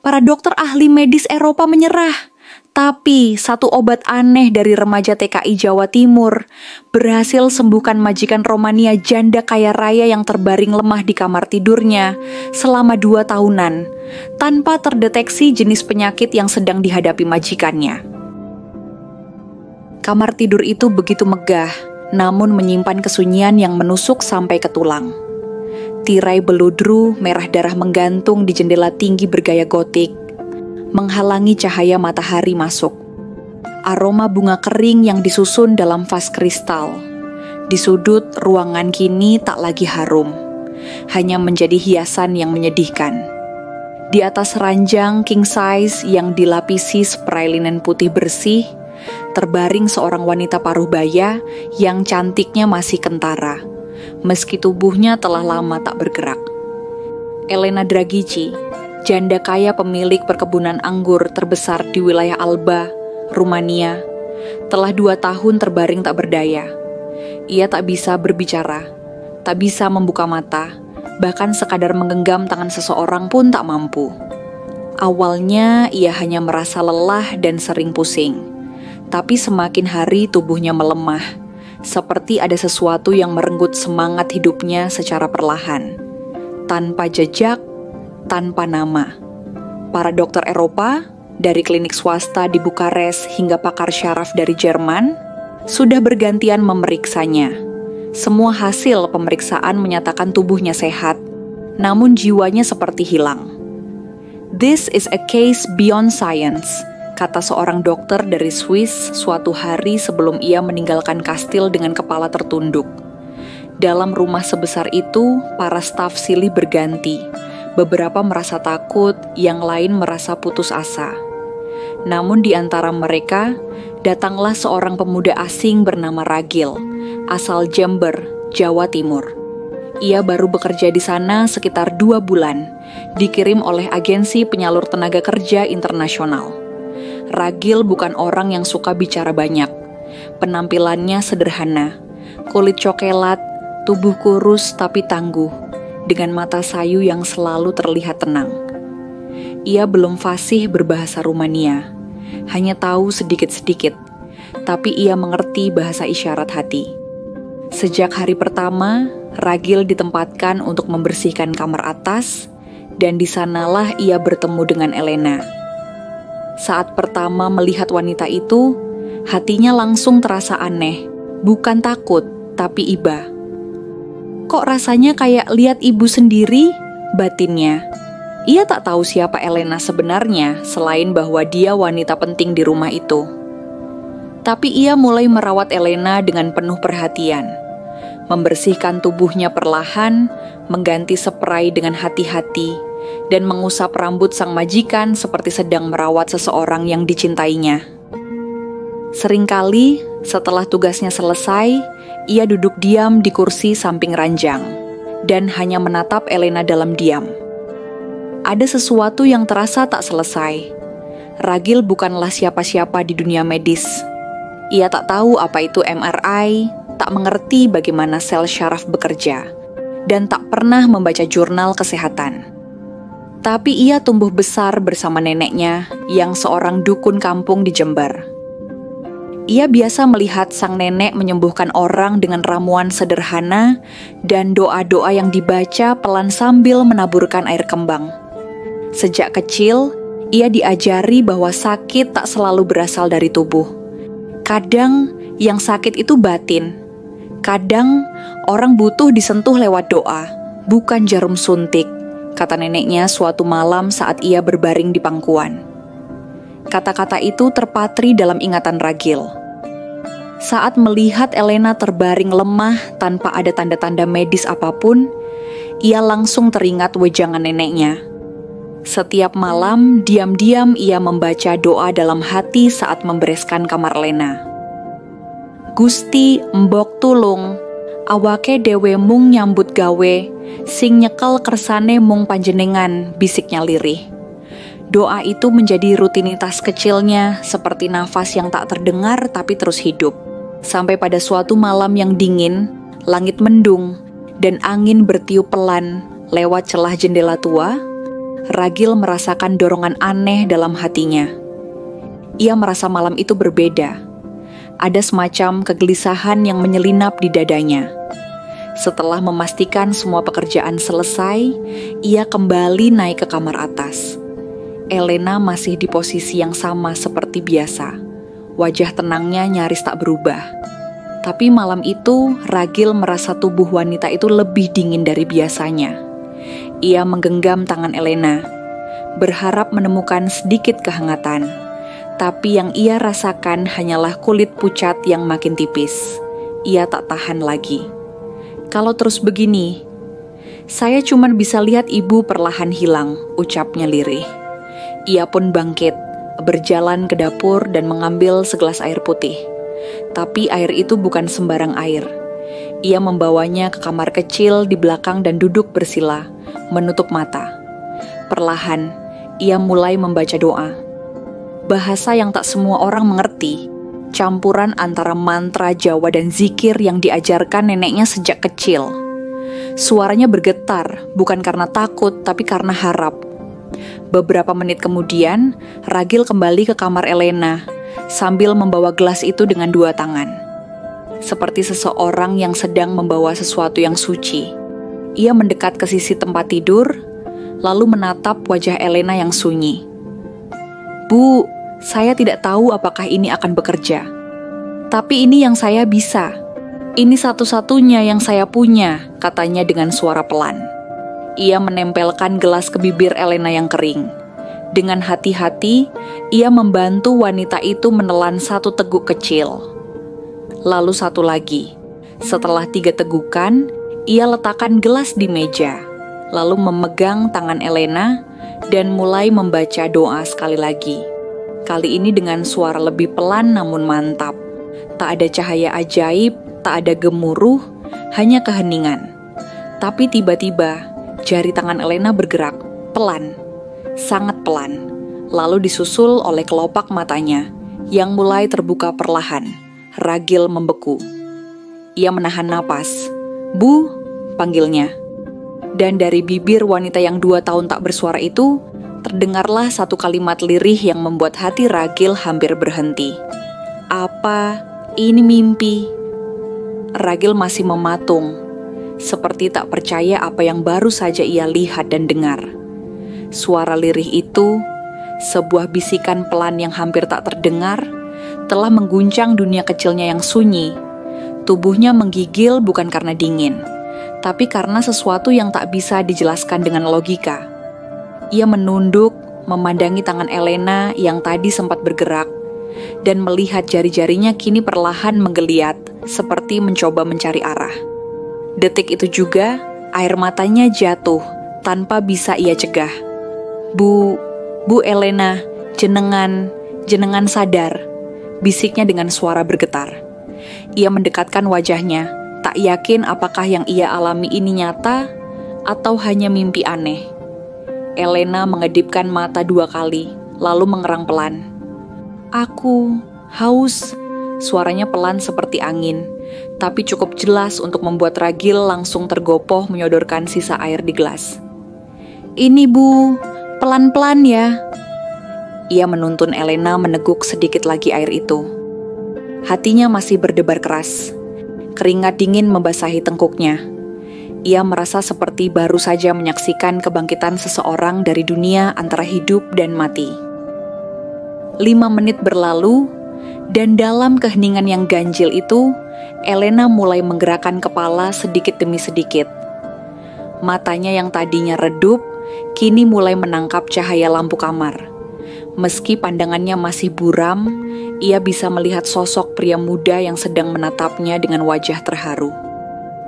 Para dokter ahli medis Eropa menyerah. Tapi satu obat aneh dari remaja TKI Jawa Timur berhasil sembuhkan majikan Romania janda kaya raya yang terbaring lemah di kamar tidurnya selama 2 tahunan tanpa terdeteksi jenis penyakit yang sedang dihadapi majikannya. Kamar tidur itu begitu megah, namun menyimpan kesunyian yang menusuk sampai ke tulang. Tirai beludru merah darah menggantung di jendela tinggi bergaya gotik, menghalangi cahaya matahari masuk. Aroma bunga kering yang disusun dalam vas kristal. Di sudut ruangan kini tak lagi harum, hanya menjadi hiasan yang menyedihkan. Di atas ranjang king size yang dilapisi spray linen putih bersih, terbaring seorang wanita paruh baya yang cantiknya masih kentara, meski tubuhnya telah lama tak bergerak. Elena Dragici, janda kaya pemilik perkebunan anggur terbesar di wilayah Alba, Rumania, telah 2 tahun terbaring tak berdaya. Ia tak bisa berbicara, tak bisa membuka mata, bahkan sekadar menggenggam tangan seseorang pun tak mampu. Awalnya ia hanya merasa lelah dan sering pusing, tapi semakin hari tubuhnya melemah, seperti ada sesuatu yang merenggut semangat hidupnya secara perlahan. Tanpa jejak, tanpa nama. Para dokter Eropa, dari klinik swasta di Bukares hingga pakar syaraf dari Jerman, sudah bergantian memeriksanya. Semua hasil pemeriksaan menyatakan tubuhnya sehat, namun jiwanya seperti hilang. "This is a case beyond science," kata seorang dokter dari Swiss suatu hari sebelum ia meninggalkan kastil dengan kepala tertunduk. Dalam rumah sebesar itu, para staf silih berganti. Beberapa merasa takut, yang lain merasa putus asa. Namun di antara mereka, datanglah seorang pemuda asing bernama Ragil, asal Jember, Jawa Timur. Ia baru bekerja di sana sekitar 2 bulan, dikirim oleh agensi penyalur tenaga kerja internasional. Ragil bukan orang yang suka bicara banyak. Penampilannya sederhana, kulit coklat, tubuh kurus tapi tangguh, dengan mata sayu yang selalu terlihat tenang. Ia belum fasih berbahasa Rumania, hanya tahu sedikit-sedikit, tapi ia mengerti bahasa isyarat hati. Sejak hari pertama, Ragil ditempatkan untuk membersihkan kamar atas, dan di sanalah ia bertemu dengan Elena. Saat pertama melihat wanita itu, hatinya langsung terasa aneh, bukan takut, tapi iba. Kok rasanya kayak lihat ibu sendiri, batinnya. Ia tak tahu siapa Elena sebenarnya, selain bahwa dia wanita penting di rumah itu. Tapi ia mulai merawat Elena dengan penuh perhatian. Membersihkan tubuhnya perlahan, mengganti spray dengan hati-hati, dan mengusap rambut sang majikan seperti sedang merawat seseorang yang dicintainya. Seringkali, setelah tugasnya selesai, ia duduk diam di kursi samping ranjang, dan hanya menatap Elena dalam diam. Ada sesuatu yang terasa tak selesai. Ragil bukanlah siapa-siapa di dunia medis. Ia tak tahu apa itu MRI, tak mengerti bagaimana sel syaraf bekerja, dan tak pernah membaca jurnal kesehatan. Tapi ia tumbuh besar bersama neneknya yang seorang dukun kampung di Jember. Ia biasa melihat sang nenek menyembuhkan orang dengan ramuan sederhana dan doa-doa yang dibaca pelan sambil menaburkan air kembang. Sejak kecil, ia diajari bahwa sakit tak selalu berasal dari tubuh. Kadang yang sakit itu batin. Kadang orang butuh disentuh lewat doa, bukan jarum suntik, kata neneknya suatu malam saat ia berbaring di pangkuan. Kata-kata itu terpatri dalam ingatan Ragil. Saat melihat Elena terbaring lemah tanpa ada tanda-tanda medis apapun, ia langsung teringat wejangan neneknya. Setiap malam, diam-diam ia membaca doa dalam hati saat membereskan kamar Elena. Gusti mbok tulung, awake dewe mung nyambut gawe, sing nyekel kersane mung panjenengan, bisiknya lirih. Doa itu menjadi rutinitas kecilnya, seperti nafas yang tak terdengar tapi terus hidup. Sampai pada suatu malam yang dingin, langit mendung, dan angin bertiup pelan lewat celah jendela tua, Ragil merasakan dorongan aneh dalam hatinya. Ia merasa malam itu berbeda. Ada semacam kegelisahan yang menyelinap di dadanya. Setelah memastikan semua pekerjaan selesai, ia kembali naik ke kamar atas. Elena masih di posisi yang sama seperti biasa. Wajah tenangnya nyaris tak berubah. Tapi malam itu, Ragil merasa tubuh wanita itu lebih dingin dari biasanya. Ia menggenggam tangan Elena, berharap menemukan sedikit kehangatan. Tapi yang ia rasakan hanyalah kulit pucat yang makin tipis. Ia tak tahan lagi. Kalau terus begini, saya cuma bisa lihat ibu perlahan hilang, ucapnya lirih. Ia pun bangkit, berjalan ke dapur dan mengambil segelas air putih. Tapi air itu bukan sembarang air. Ia membawanya ke kamar kecil di belakang dan duduk bersila, menutup mata. Perlahan, ia mulai membaca doa. Bahasa yang tak semua orang mengerti, campuran antara mantra Jawa dan zikir yang diajarkan neneknya sejak kecil. Suaranya bergetar, bukan karena takut, tapi karena harap. Beberapa menit kemudian, Ragil kembali ke kamar Elena, sambil membawa gelas itu dengan dua tangan. Seperti seseorang yang sedang membawa sesuatu yang suci. Ia mendekat ke sisi tempat tidur, lalu menatap wajah Elena yang sunyi. "Bu, saya tidak tahu apakah ini akan bekerja. Tapi ini yang saya bisa. Ini satu-satunya yang saya punya," katanya dengan suara pelan. Ia menempelkan gelas ke bibir Elena yang kering. Dengan hati-hati, ia membantu wanita itu menelan satu teguk kecil. Lalu satu lagi. Setelah 3 tegukan, ia letakkan gelas di meja, lalu memegang tangan Elena dan mulai membaca doa sekali lagi. Kali ini dengan suara lebih pelan namun mantap. Tak ada cahaya ajaib, tak ada gemuruh, hanya keheningan. Tapi tiba-tiba, jari tangan Elena bergerak, pelan, sangat pelan, lalu disusul oleh kelopak matanya, yang mulai terbuka perlahan. Ragil membeku. Ia menahan napas. "Bu," panggilnya. Dan dari bibir wanita yang 2 tahun tak bersuara itu, terdengarlah satu kalimat lirih yang membuat hati Ragil hampir berhenti. "Apa ini mimpi?" Ragil masih mematung, seperti tak percaya apa yang baru saja ia lihat dan dengar. Suara lirih itu, sebuah bisikan pelan yang hampir tak terdengar, telah mengguncang dunia kecilnya yang sunyi. Tubuhnya menggigil bukan karena dingin, tapi karena sesuatu yang tak bisa dijelaskan dengan logika. Ia menunduk, memandangi tangan Elena yang tadi sempat bergerak, dan melihat jari-jarinya kini perlahan menggeliat, seperti mencoba mencari arah. Detik itu juga, air matanya jatuh, tanpa bisa ia cegah. Bu Elena, jenengan sadar," bisiknya dengan suara bergetar. Ia mendekatkan wajahnya, tak yakin apakah yang ia alami ini nyata, atau hanya mimpi aneh. Elena mengedipkan mata 2 kali, lalu mengerang pelan. "Aku haus," suaranya pelan seperti angin, tapi cukup jelas untuk membuat Ragil langsung tergopoh menyodorkan sisa air di gelas. "Ini Bu, pelan-pelan ya." Ia menuntun Elena meneguk sedikit lagi air itu. Hatinya masih berdebar keras. Keringat dingin membasahi tengkuknya. Ia merasa seperti baru saja menyaksikan kebangkitan seseorang dari dunia antara hidup dan mati. 5 menit berlalu, dan dalam keheningan yang ganjil itu, Elena mulai menggerakkan kepala sedikit demi sedikit. Matanya yang tadinya redup, kini mulai menangkap cahaya lampu kamar. Meski pandangannya masih buram, ia bisa melihat sosok pria muda yang sedang menatapnya dengan wajah terharu.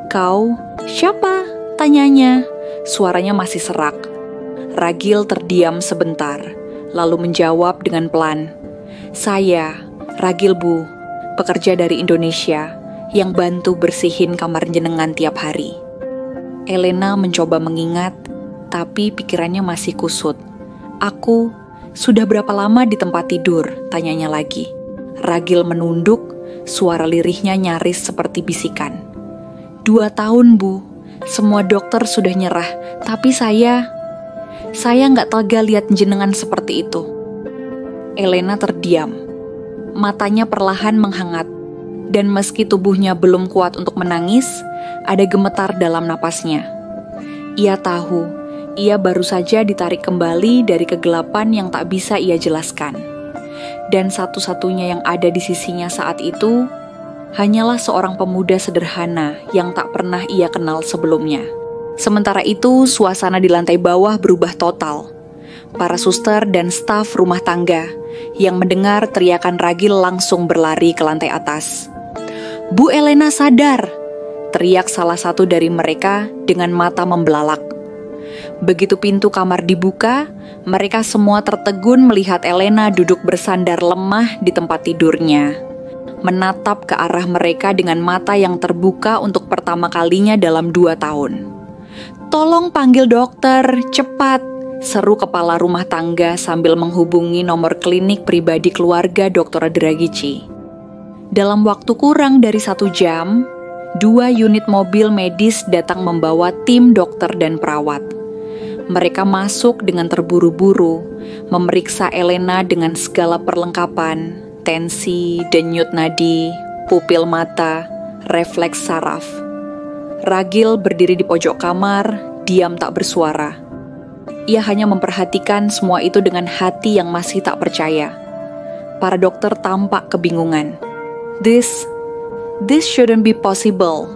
"Kau, siapa?" tanyanya. Suaranya masih serak. Ragil terdiam sebentar, lalu menjawab dengan pelan. "Saya, Ragil Bu, pekerja dari Indonesia, yang bantu bersihin kamar jenengan tiap hari." Elena mencoba mengingat, tapi pikirannya masih kusut. "Aku, sudah berapa lama di tempat tidur?" tanyanya lagi. Ragil menunduk, suara lirihnya nyaris seperti bisikan. 2 tahun Bu, semua dokter sudah nyerah, tapi saya..." Saya nggak tega lihat jenengan seperti itu. Elena terdiam. Matanya perlahan menghangat. Dan meski tubuhnya belum kuat untuk menangis, ada gemetar dalam napasnya. Ia tahu, ia baru saja ditarik kembali dari kegelapan yang tak bisa ia jelaskan. Dan satu-satunya yang ada di sisinya saat itu, hanyalah seorang pemuda sederhana yang tak pernah ia kenal sebelumnya. Sementara itu, suasana di lantai bawah berubah total. Para suster dan staf rumah tangga yang mendengar teriakan Ragil langsung berlari ke lantai atas. "Bu Elena sadar!" teriak salah satu dari mereka dengan mata membelalak. Begitu pintu kamar dibuka, mereka semua tertegun melihat Elena duduk bersandar lemah di tempat tidurnya, menatap ke arah mereka dengan mata yang terbuka untuk pertama kalinya dalam 2 tahun. "Tolong panggil dokter, cepat!" seru kepala rumah tangga sambil menghubungi nomor klinik pribadi keluarga Dr. Dragici. Dalam waktu kurang dari 1 jam, 2 unit mobil medis datang membawa tim dokter dan perawat. Mereka masuk dengan terburu-buru, memeriksa Elena dengan segala perlengkapan, tensi, denyut nadi, pupil mata, refleks saraf. Ragil berdiri di pojok kamar, diam tak bersuara. Ia hanya memperhatikan semua itu dengan hati yang masih tak percaya. Para dokter tampak kebingungan. This shouldn't be possible,"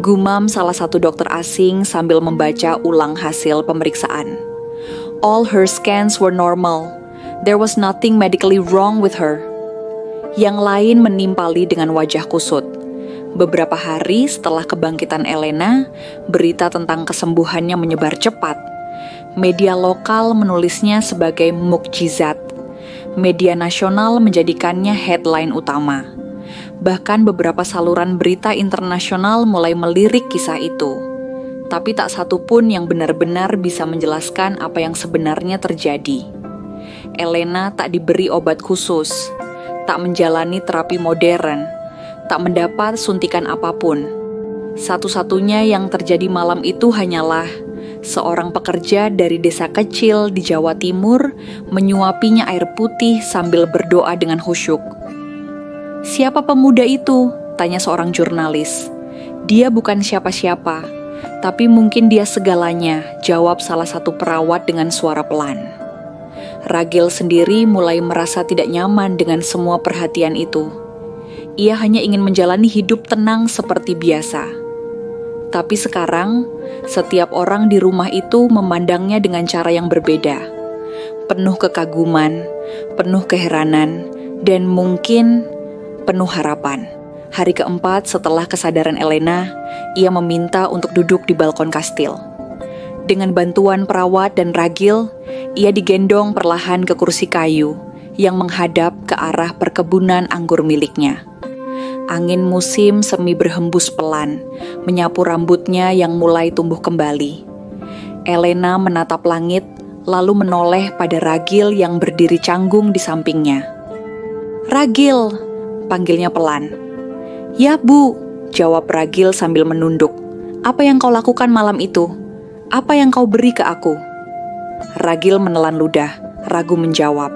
gumam salah satu dokter asing sambil membaca ulang hasil pemeriksaan. "All her scans were normal. There was nothing medically wrong with her." Yang lain menimpali dengan wajah kusut. Beberapa hari setelah kebangkitan Elena, berita tentang kesembuhannya menyebar cepat. Media lokal menulisnya sebagai mukjizat. Media nasional menjadikannya headline utama. Bahkan beberapa saluran berita internasional mulai melirik kisah itu. Tapi tak satu pun yang benar-benar bisa menjelaskan apa yang sebenarnya terjadi. Elena tak diberi obat khusus, tak menjalani terapi modern, tak mendapat suntikan apapun. Satu-satunya yang terjadi malam itu hanyalah seorang pekerja dari desa kecil di Jawa Timur menyuapinya air putih sambil berdoa dengan khusyuk. "Siapa pemuda itu?" tanya seorang jurnalis. "Dia bukan siapa-siapa, tapi mungkin dia segalanya," jawab salah satu perawat dengan suara pelan. Ragil sendiri mulai merasa tidak nyaman dengan semua perhatian itu. Ia hanya ingin menjalani hidup tenang seperti biasa. Tapi sekarang, setiap orang di rumah itu memandangnya dengan cara yang berbeda. Penuh kekaguman, penuh keheranan, dan mungkin penuh harapan. Hari keempat setelah kesadaran Elena, ia meminta untuk duduk di balkon kastil. Dengan bantuan perawat dan Ragil, ia digendong perlahan ke kursi kayu yang menghadap ke arah perkebunan anggur miliknya. Angin musim semi berhembus pelan, menyapu rambutnya yang mulai tumbuh kembali. Elena menatap langit, lalu menoleh pada Ragil yang berdiri canggung di sampingnya. "Ragil," panggilnya pelan. "Ya, Bu," jawab Ragil sambil menunduk. "Apa yang kau lakukan malam itu? Apa yang kau beri ke aku?" Ragil menelan ludah, ragu menjawab.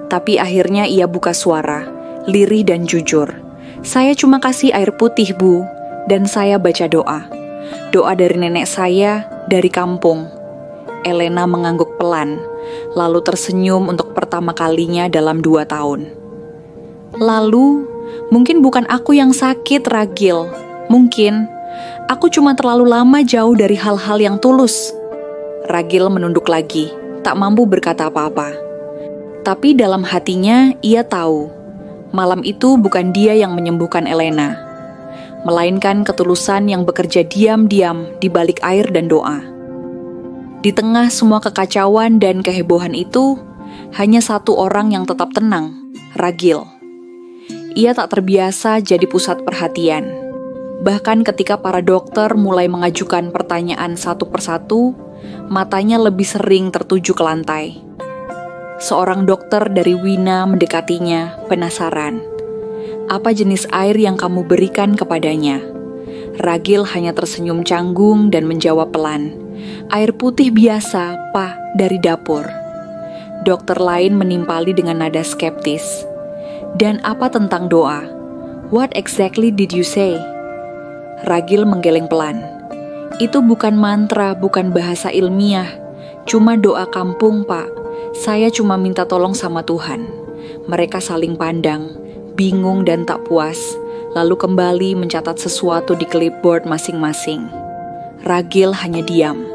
Tapi akhirnya ia buka suara, lirih dan jujur. "Saya cuma kasih air putih, Bu, dan saya baca doa. Doa dari nenek saya, dari kampung." Elena mengangguk pelan, lalu tersenyum untuk pertama kalinya dalam 2 tahun. "Lalu, mungkin bukan aku yang sakit, Ragil. Mungkin aku cuma terlalu lama jauh dari hal-hal yang tulus." Ragil menunduk lagi, tak mampu berkata apa-apa. Tapi dalam hatinya ia tahu, malam itu bukan dia yang menyembuhkan Elena, melainkan ketulusan yang bekerja diam-diam di balik air dan doa. Di tengah semua kekacauan dan kehebohan itu, hanya satu orang yang tetap tenang, Ragil. Ia tak terbiasa jadi pusat perhatian. Bahkan ketika para dokter mulai mengajukan pertanyaan satu persatu, matanya lebih sering tertuju ke lantai. Seorang dokter dari Wina mendekatinya, penasaran. "Apa jenis air yang kamu berikan kepadanya?" Ragil hanya tersenyum canggung dan menjawab pelan, Air putih biasa, Pak, dari dapur. Dokter lain menimpali dengan nada skeptis. Dan apa tentang doa? What exactly did you say? Ragil menggeleng pelan. Itu bukan mantra, bukan bahasa ilmiah. Cuma doa kampung, Pak. Saya cuma minta tolong sama Tuhan. Mereka saling pandang, bingung dan tak puas, lalu kembali mencatat sesuatu di clipboard masing-masing. Ragil hanya diam.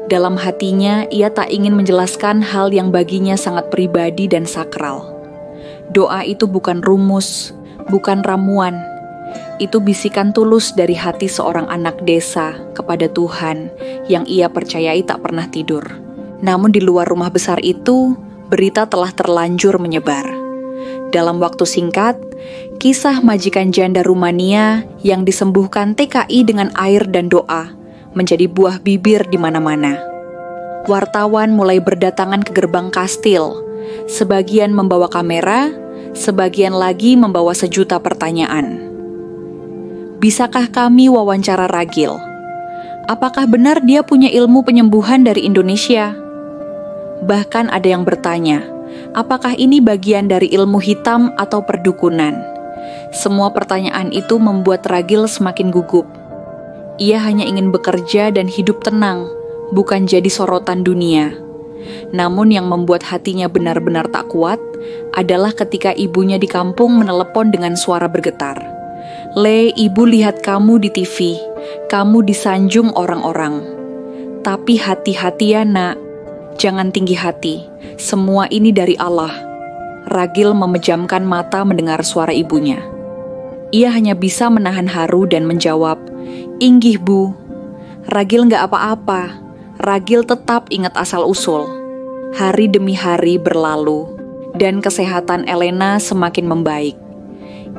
Dalam hatinya, ia tak ingin menjelaskan hal yang baginya sangat pribadi dan sakral. Doa itu bukan rumus, bukan ramuan. Itu bisikan tulus dari hati seorang anak desa kepada Tuhan yang ia percayai tak pernah tidur. Namun di luar rumah besar itu, berita telah terlanjur menyebar. Dalam waktu singkat, kisah majikan janda Rumania yang disembuhkan TKI dengan air dan doa menjadi buah bibir di mana-mana. Wartawan mulai berdatangan ke gerbang kastil, sebagian membawa kamera, sebagian lagi membawa sejuta pertanyaan. Bisakah kami wawancara Ragil? Apakah benar dia punya ilmu penyembuhan dari Indonesia? Bahkan ada yang bertanya, apakah ini bagian dari ilmu hitam atau perdukunan? Semua pertanyaan itu membuat Ragil semakin gugup. Ia hanya ingin bekerja dan hidup tenang, bukan jadi sorotan dunia. Namun yang membuat hatinya benar-benar tak kuat adalah ketika ibunya di kampung menelepon dengan suara bergetar. Le, ibu lihat kamu di TV, kamu disanjung orang-orang. Tapi hati-hati ya nak, jangan tinggi hati, semua ini dari Allah. Ragil memejamkan mata mendengar suara ibunya. Ia hanya bisa menahan haru dan menjawab, "Inggih Bu." Ragil nggak apa-apa. Ragil tetap ingat asal-usul. Hari demi hari berlalu, dan kesehatan Elena semakin membaik.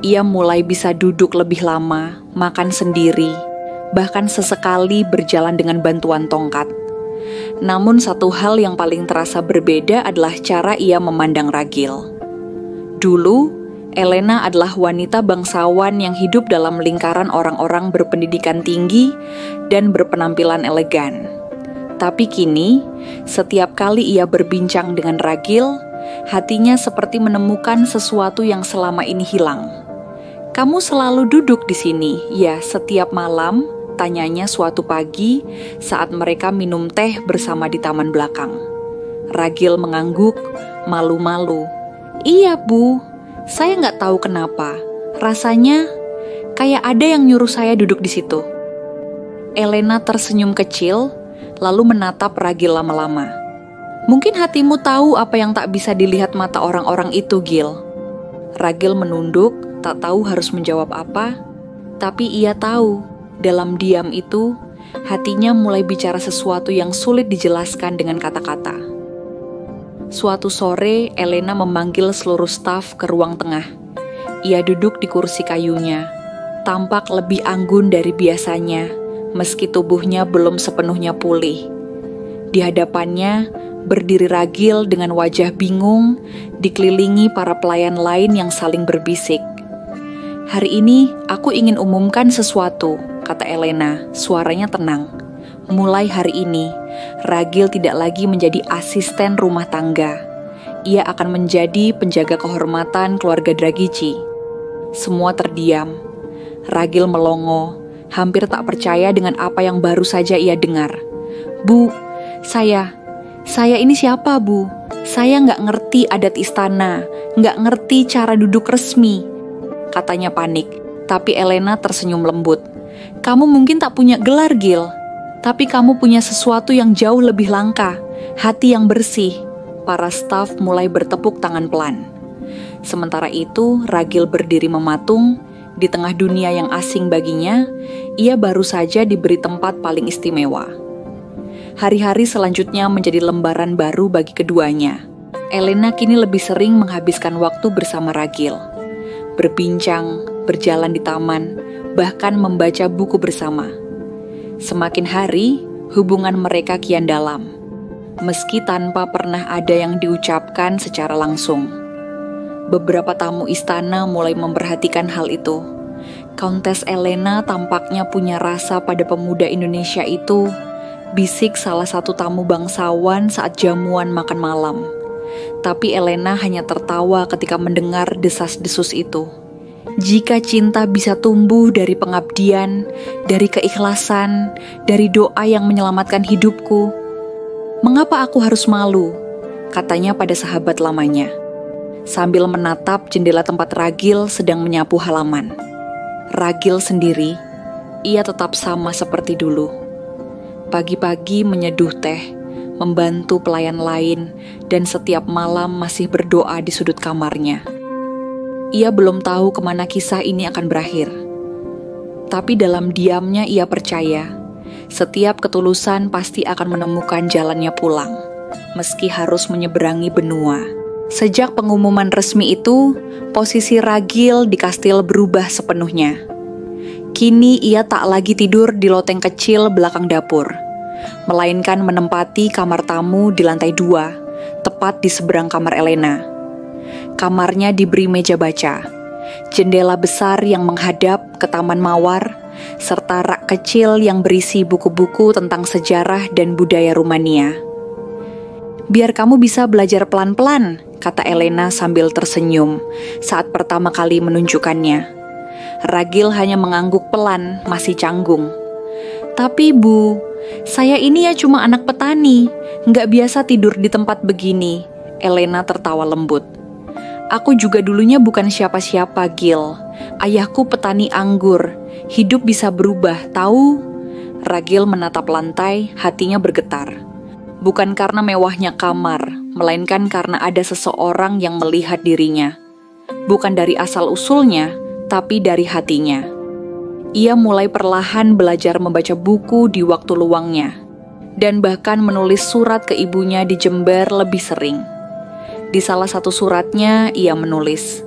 Ia mulai bisa duduk lebih lama, makan sendiri, bahkan sesekali berjalan dengan bantuan tongkat. Namun satu hal yang paling terasa berbeda adalah cara ia memandang Ragil. Dulu, Elena adalah wanita bangsawan yang hidup dalam lingkaran orang-orang berpendidikan tinggi dan berpenampilan elegan. Tapi kini, setiap kali ia berbincang dengan Ragil, hatinya seperti menemukan sesuatu yang selama ini hilang. "Kamu selalu duduk di sini, ya, setiap malam?" tanyanya suatu pagi saat mereka minum teh bersama di taman belakang. Ragil mengangguk, malu-malu. "Iya, Bu. Saya nggak tahu kenapa. Rasanya kayak ada yang nyuruh saya duduk di situ." Elena tersenyum kecil, lalu menatap Ragil lama-lama. "Mungkin hatimu tahu apa yang tak bisa dilihat mata orang-orang itu, Gil." Ragil menunduk, tak tahu harus menjawab apa, tapi ia tahu, dalam diam itu, hatinya mulai bicara sesuatu yang sulit dijelaskan dengan kata-kata. Suatu sore, Elena memanggil seluruh staf ke ruang tengah. Ia duduk di kursi kayunya, tampak lebih anggun dari biasanya, meski tubuhnya belum sepenuhnya pulih. Di hadapannya, berdiri Ragil dengan wajah bingung, dikelilingi para pelayan lain yang saling berbisik. "Hari ini, aku ingin umumkan sesuatu," kata Elena, suaranya tenang. "Mulai hari ini, Ragil tidak lagi menjadi asisten rumah tangga. Ia akan menjadi penjaga kehormatan keluarga Dragici." Semua terdiam. Ragil melongo, hampir tak percaya dengan apa yang baru saja ia dengar. "Bu, saya ini siapa, Bu? Saya nggak ngerti adat istana, nggak ngerti cara duduk resmi," katanya panik. Tapi Elena tersenyum lembut. "Kamu mungkin tak punya gelar, Gil, tapi kamu punya sesuatu yang jauh lebih langka, hati yang bersih." Para staf mulai bertepuk tangan pelan. Sementara itu, Ragil berdiri mematung. Di tengah dunia yang asing baginya, ia baru saja diberi tempat paling istimewa. Hari-hari selanjutnya menjadi lembaran baru bagi keduanya. Elena kini lebih sering menghabiskan waktu bersama Ragil. Berbincang, berjalan di taman, bahkan membaca buku bersama. Semakin hari, hubungan mereka kian dalam, meski tanpa pernah ada yang diucapkan secara langsung. Beberapa tamu istana mulai memperhatikan hal itu. Countess Elena tampaknya punya rasa pada pemuda Indonesia itu, bisik salah satu tamu bangsawan saat jamuan makan malam. Tapi Elena hanya tertawa ketika mendengar desas-desus itu. Jika cinta bisa tumbuh dari pengabdian, dari keikhlasan, dari doa yang menyelamatkan hidupku, mengapa aku harus malu? Katanya pada sahabat lamanya, sambil menatap jendela tempat Ragil sedang menyapu halaman. Ragil sendiri, ia tetap sama seperti dulu. Pagi-pagi menyeduh teh, membantu pelayan lain, dan setiap malam masih berdoa di sudut kamarnya. Ia belum tahu kemana kisah ini akan berakhir. Tapi dalam diamnya ia percaya, setiap ketulusan pasti akan menemukan jalannya pulang, meski harus menyeberangi benua. Sejak pengumuman resmi itu, posisi Ragil di kastil berubah sepenuhnya. Kini ia tak lagi tidur di loteng kecil belakang dapur, melainkan menempati kamar tamu di lantai 2, tepat di seberang kamar Elena. Kamarnya diberi meja baca, jendela besar yang menghadap ke taman mawar, serta rak kecil yang berisi buku-buku tentang sejarah dan budaya Rumania. "Biar kamu bisa belajar pelan-pelan," kata Elena sambil tersenyum saat pertama kali menunjukkannya. Ragil hanya mengangguk pelan, masih canggung. "Tapi Bu, saya ini ya cuma anak petani, nggak biasa tidur di tempat begini." Elena tertawa lembut. "Aku juga dulunya bukan siapa-siapa, Gil. Ayahku petani anggur. Hidup bisa berubah, tahu?" Ragil menatap lantai, hatinya bergetar. Bukan karena mewahnya kamar, melainkan karena ada seseorang yang melihat dirinya. Bukan dari asal-usulnya, tapi dari hatinya. Ia mulai perlahan belajar membaca buku di waktu luangnya, dan bahkan menulis surat ke ibunya di Jember lebih sering. Di salah satu suratnya, ia menulis,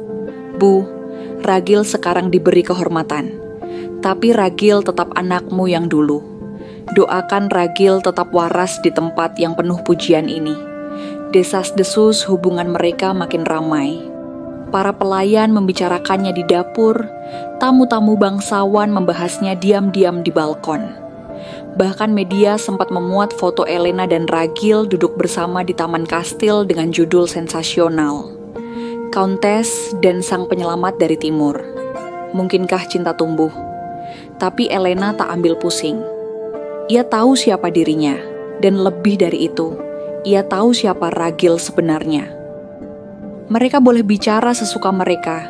"Bu, Ragil sekarang diberi kehormatan, tapi Ragil tetap anakmu yang dulu. Doakan Ragil tetap waras di tempat yang penuh pujian ini." Desas-desus hubungan mereka makin ramai. Para pelayan membicarakannya di dapur, tamu-tamu bangsawan membahasnya diam-diam di balkon. Bahkan media sempat memuat foto Elena dan Ragil duduk bersama di taman kastil dengan judul sensasional, "Countess dan Sang Penyelamat dari Timur. Mungkinkah cinta tumbuh?" Tapi Elena tak ambil pusing. Ia tahu siapa dirinya, dan lebih dari itu, ia tahu siapa Ragil sebenarnya. "Mereka boleh bicara sesuka mereka,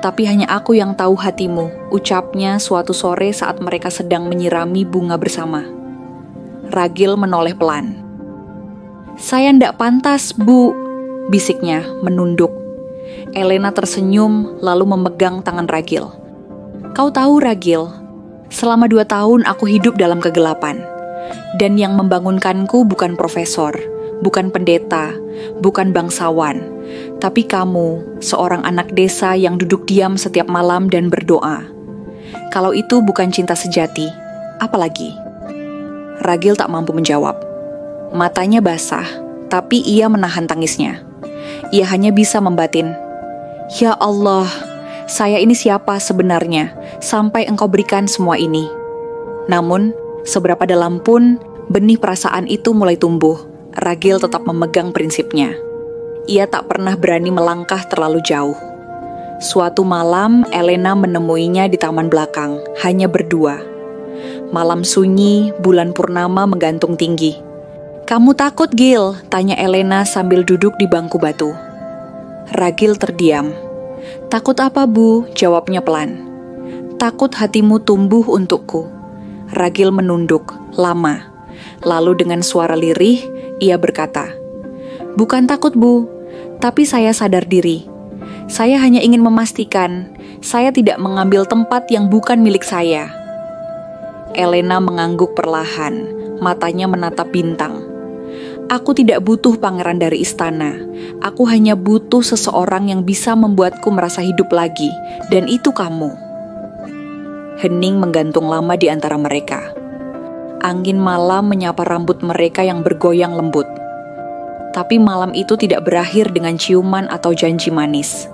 tapi hanya aku yang tahu hatimu," ucapnya suatu sore saat mereka sedang menyirami bunga bersama. Ragil menoleh pelan. "Saya ndak pantas, Bu," bisiknya menunduk. Elena tersenyum lalu memegang tangan Ragil. "Kau tahu, Ragil, selama 2 tahun aku hidup dalam kegelapan. Dan yang membangunkanku bukan profesor, bukan pendeta, bukan bangsawan, tapi kamu, seorang anak desa yang duduk diam setiap malam dan berdoa. Kalau itu bukan cinta sejati, apalagi?" Ragil tak mampu menjawab. Matanya basah, tapi ia menahan tangisnya. Ia hanya bisa membatin, "Ya Allah, saya ini siapa sebenarnya sampai engkau berikan semua ini?" Namun, seberapa dalam pun benih perasaan itu mulai tumbuh, Ragil tetap memegang prinsipnya. Ia tak pernah berani melangkah terlalu jauh. Suatu malam, Elena menemuinya di taman belakang, hanya berdua. Malam sunyi, bulan purnama menggantung tinggi. "Kamu takut, Gil?" tanya Elena sambil duduk di bangku batu. Ragil terdiam. "Takut apa, Bu?" jawabnya pelan. "Takut hatimu tumbuh untukku." Ragil menunduk, lama. Lalu dengan suara lirih, ia berkata, "Bukan takut, Bu, tapi saya sadar diri. Saya hanya ingin memastikan saya tidak mengambil tempat yang bukan milik saya." Elena mengangguk perlahan, matanya menatap bintang. "Aku tidak butuh pangeran dari istana. Aku hanya butuh seseorang yang bisa membuatku merasa hidup lagi, dan itu kamu." Hening menggantung lama di antara mereka. Angin malam menyapa rambut mereka yang bergoyang lembut. Tapi malam itu tidak berakhir dengan ciuman atau janji manis.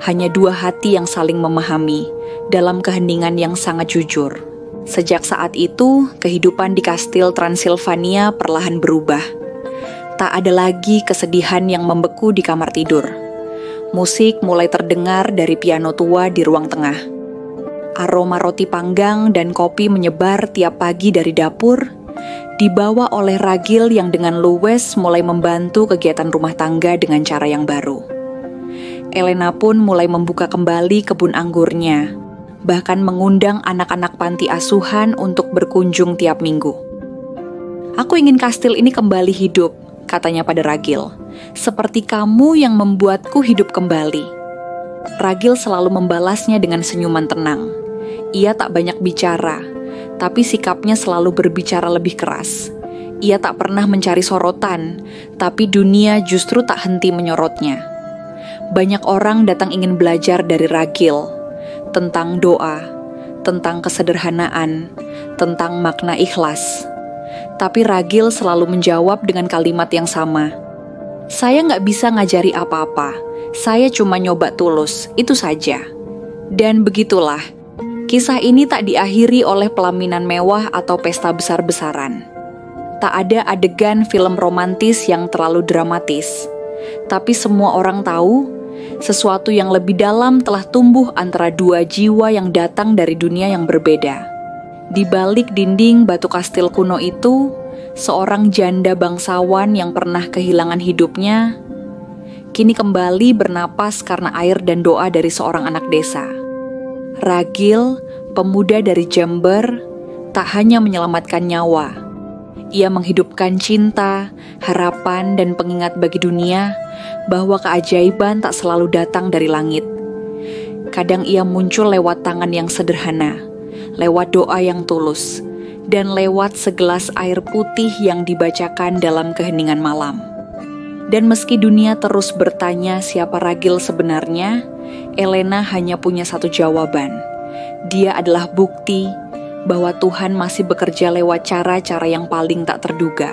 Hanya 2 hati yang saling memahami dalam keheningan yang sangat jujur. Sejak saat itu, kehidupan di kastil Transilvania perlahan berubah. Tak ada lagi kesedihan yang membeku di kamar tidur. Musik mulai terdengar dari piano tua di ruang tengah. Aroma roti panggang dan kopi menyebar tiap pagi dari dapur, dibawa oleh Ragil yang dengan luwes mulai membantu kegiatan rumah tangga dengan cara yang baru. Elena pun mulai membuka kembali kebun anggurnya, bahkan mengundang anak-anak panti asuhan untuk berkunjung tiap minggu. "Aku ingin kastil ini kembali hidup," katanya pada Ragil. "Seperti kamu yang membuatku hidup kembali." Ragil selalu membalasnya dengan senyuman tenang. Ia tak banyak bicara, tapi sikapnya selalu berbicara lebih keras. Ia tak pernah mencari sorotan, tapi dunia justru tak henti menyorotnya. Banyak orang datang ingin belajar dari Ragil, tentang doa, tentang kesederhanaan, tentang makna ikhlas. Tapi Ragil selalu menjawab dengan kalimat yang sama. "Saya nggak bisa ngajari apa-apa, saya cuma nyoba tulus, itu saja." Dan begitulah, kisah ini tak diakhiri oleh pelaminan mewah atau pesta besar-besaran. Tak ada adegan film romantis yang terlalu dramatis. Tapi semua orang tahu, sesuatu yang lebih dalam telah tumbuh antara dua jiwa yang datang dari dunia yang berbeda. Di balik dinding batu kastil kuno itu, seorang janda bangsawan yang pernah kehilangan hidupnya, kini kembali bernapas karena air dan doa dari seorang anak desa. Ragil, pemuda dari Jember, tak hanya menyelamatkan nyawa. Ia menghidupkan cinta, harapan, dan pengingat bagi dunia bahwa keajaiban tak selalu datang dari langit. Kadang ia muncul lewat tangan yang sederhana, lewat doa yang tulus, dan lewat segelas air putih yang dibacakan dalam keheningan malam. Dan meski dunia terus bertanya siapa Ragil sebenarnya, Elena hanya punya satu jawaban. Dia adalah bukti bahwa Tuhan masih bekerja lewat cara-cara yang paling tak terduga.